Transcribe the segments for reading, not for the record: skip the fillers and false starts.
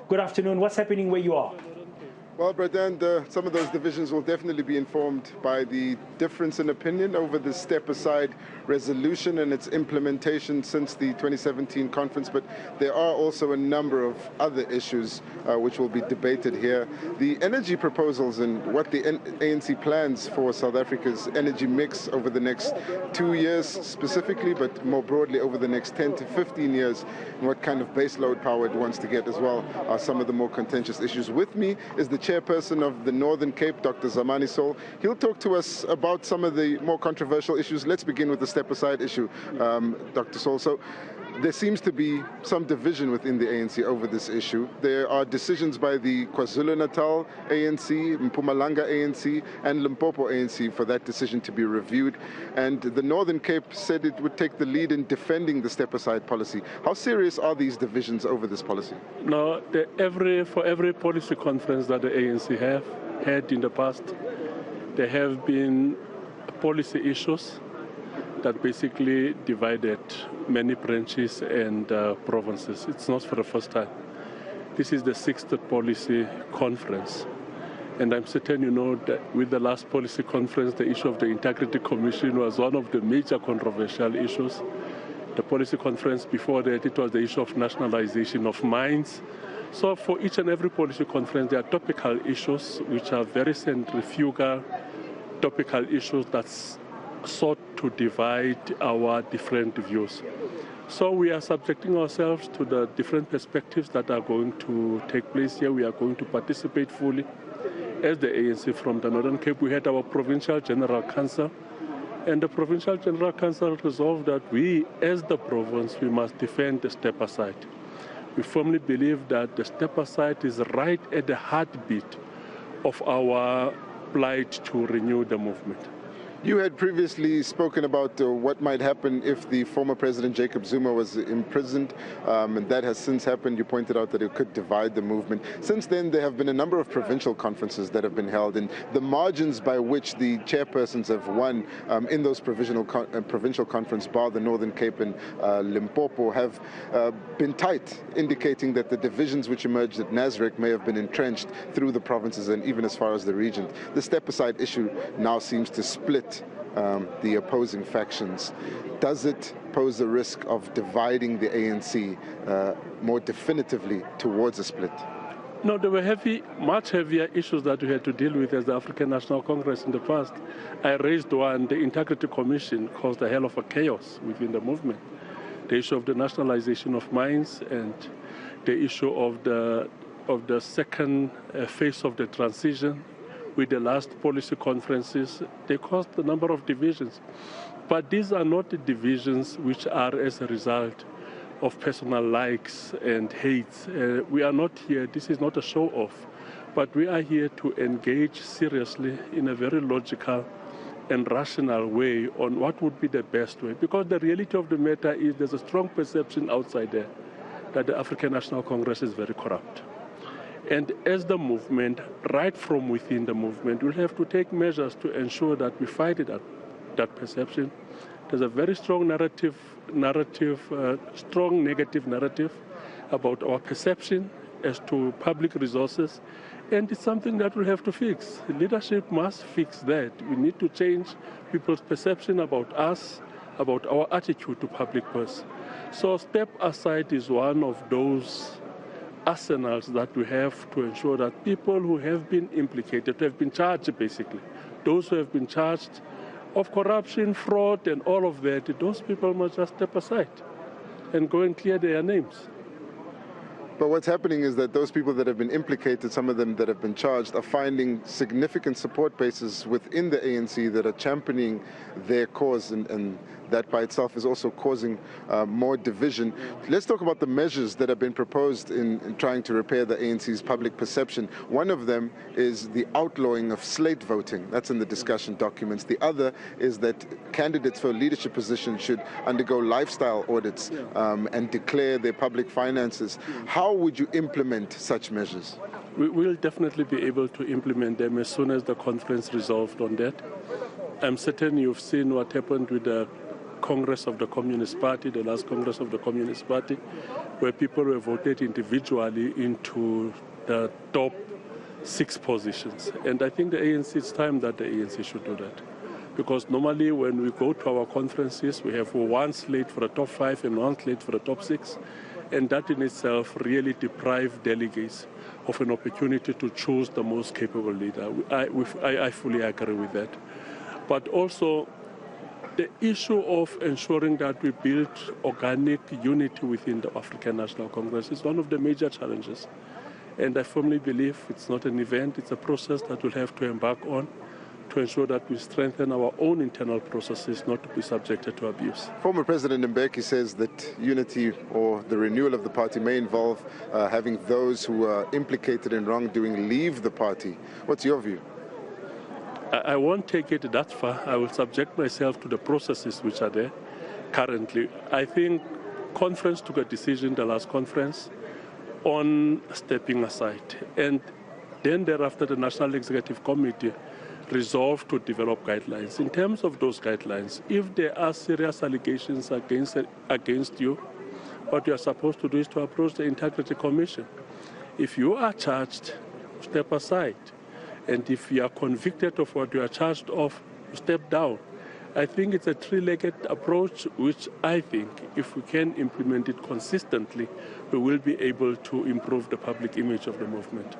Good afternoon. What's happening where you are? Well, Bradan, some of those divisions will definitely be informed by the difference in opinion over the step-aside resolution and its implementation since the 2017 conference, but there are also a number of other issues which will be debated here. The energy proposals and what the ANC plans for South Africa's energy mix over the next 2 years specifically, but more broadly over the next 10 to 15 years, and what kind of baseload power it wants to get as well, are some of the more contentious issues. With me is the chairperson of the Northern Cape, Dr. Zamani Sol. He'll talk to us about some of the more controversial issues. Let's begin with the step-aside issue, Dr. Sol. So there seems to be some division within the ANC over this issue. There are decisions by the KwaZulu-Natal ANC, Mpumalanga ANC, and Limpopo ANC for that decision to be reviewed. And the Northern Cape said it would take the lead in defending the step-aside policy. How serious are these divisions over this policy? No, for every policy conference that the ANC have had in the past, there have been policy issues that basically divided many branches and provinces. It's not for the first time. This is the 6th policy conference. And I'm certain you know that with the last policy conference, the issue of the Integrity Commission was one of the major controversial issues. The policy conference before that, it was the issue of nationalization of mines. So for each and every policy conference, there are topical issues which are very centrifugal, topical issues that's sought to divide our different views. So we are subjecting ourselves to the different perspectives that are going to take place here. We are going to participate fully. As the ANC from the Northern Cape, we had our Provincial General Council, and the Provincial General Council resolved that we, as the province, we must defend the step-aside. We firmly believe that the step-aside is right at the heartbeat of our plight to renew the movement. You had previously spoken about what might happen if the former President Jacob Zuma was imprisoned, and that has since happened. You pointed out that it could divide the movement. Since then, there have been a number of provincial conferences that have been held, and the margins by which the chairpersons have won in those provincial conference, bar the Northern Cape and Limpopo, have been tight, indicating that the divisions which emerged at Nasrec may have been entrenched through the provinces and even as far as the region. The step-aside issue now seems to split the opposing factions. Does it pose a risk of dividing the ANC more definitively towards a split? No, there were much heavier issues that we had to deal with as the African National Congress in the past. I raised one. The Integrity Commission caused a hell of a chaos within the movement. The issue of the nationalization of mines and the issue of the second phase of the transition. With the last policy conferences, they caused a number of divisions. But these are not the divisions which are as a result of personal likes and hates. We are not here, this is not a show-off, but we are here to engage seriously in a very logical and rational way on what would be the best way. Because the reality of the matter is there's a strong perception outside there that the African National Congress is very corrupt. And as the movement, right from within the movement, we'll have to take measures to ensure that we fight that perception. There's a very strong strong negative narrative about our perception as to public resources, and it's something that we'll have to fix. Leadership must fix that. We need to change people's perception about us, about our attitude to public purse. So step aside is one of those arsenals that we have to ensure that people who have been implicated, who have been charged basically, those who have been charged of corruption, fraud, and all of that, those people must just step aside and go and clear their names. But what's happening is that those people that have been implicated, some of them that have been charged, are finding significant support bases within the ANC that are championing their cause, and that by itself is also causing more division. Let's talk about the measures that have been proposed in trying to repair the ANC's public perception. One of them is the outlawing of slate voting. That's in the discussion documents. The other is that candidates for leadership positions should undergo lifestyle audits and declare their public finances. How would you implement such measures? We will definitely be able to implement them as soon as the conference resolved on that. I'm certain you've seen what happened with the Congress of the Communist Party, the last Congress of the Communist Party, where people were voted individually into the top 6 positions. And I think the ANC, it's time that the ANC should do that. Because normally when we go to our conferences, we have one slate for the top 5 and one slate for the top 6. And that in itself really deprives delegates of an opportunity to choose the most capable leader. I fully agree with that. But also, the issue of ensuring that we build organic unity within the African National Congress is one of the major challenges. And I firmly believe it's not an event, it's a process that we'll have to embark on to ensure that we strengthen our own internal processes, not to be subjected to abuse. Former President Mbeki says that unity or the renewal of the party may involve having those who are implicated in wrongdoing leave the party. What's your view? I won't take it that far. I will subject myself to the processes which are there currently. I think conference took a decision, the last conference, on stepping aside. And then thereafter, the National Executive Committee resolved to develop guidelines. In terms of those guidelines, if there are serious allegations against you, what you are supposed to do is to approach the Integrity Commission. If you are charged, step aside. And if you are convicted of what you are charged of, step down. I think it's a three-legged approach, which I think, if we can implement it consistently, we will be able to improve the public image of the movement.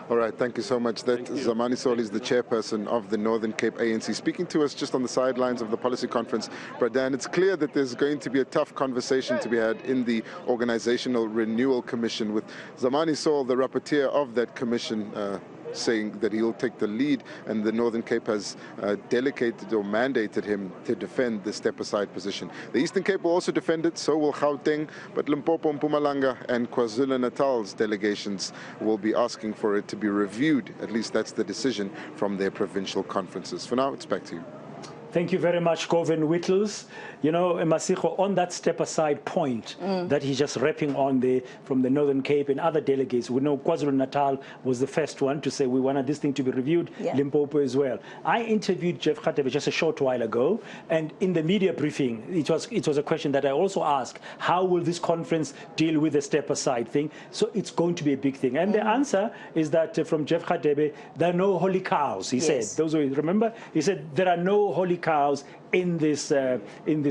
All right, thank you so much. That Zamani Sol is the chairperson of the Northern Cape ANC, speaking to us just on the sidelines of the policy conference. Bradan, it's clear that there's going to be a tough conversation to be had in the Organizational Renewal Commission, with Zamani Sol, the rapporteur of that commission, saying that he'll take the lead, and the Northern Cape has delegated or mandated him to defend the step-aside position. The Eastern Cape will also defend it, so will Gauteng, but Limpopo, Mpumalanga and KwaZulu-Natal's delegations will be asking for it to be reviewed. At least that's the decision from their provincial conferences. For now, it's back to you. Thank you very much, Govan Whittles. You know, Masiko, on that step-aside point that he's just wrapping on from the Northern Cape and other delegates, we know KwaZulu-Natal was the first one to say we wanted this thing to be reviewed, Limpopo as well. I interviewed Jeff Radebe just a short while ago, and in the media briefing, it was a question that I also asked, how will this conference deal with the step-aside thing? So it's going to be a big thing. And the answer is that from Jeff Radebe, there are no holy cows, he said. Those who remember, he said there are no holy cows in this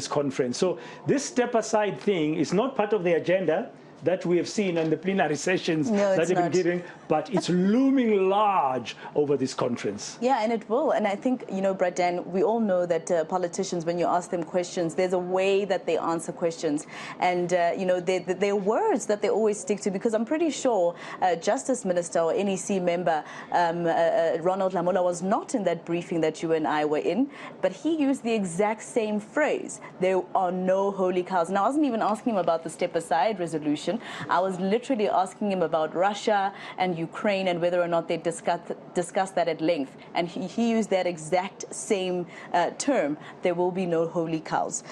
conference. So this step-aside thing is not part of the agenda that we have seen in the plenary sessions that have been giving, but it's looming large over this conference. Yeah, and it will. And I think, you know, Bradan, we all know that politicians, when you ask them questions, there's a way that they answer questions. And, you know, there are words that they always stick to, because I'm pretty sure Justice Minister or NEC member Ronald Lamola was not in that briefing that you and I were in, but he used the exact same phrase. There are no holy cows. And I wasn't even asking him about the step-aside resolution. I was literally asking him about Russia and Ukraine and whether or not they discussed that at length. And he used that exact same term. There will be no holy cows.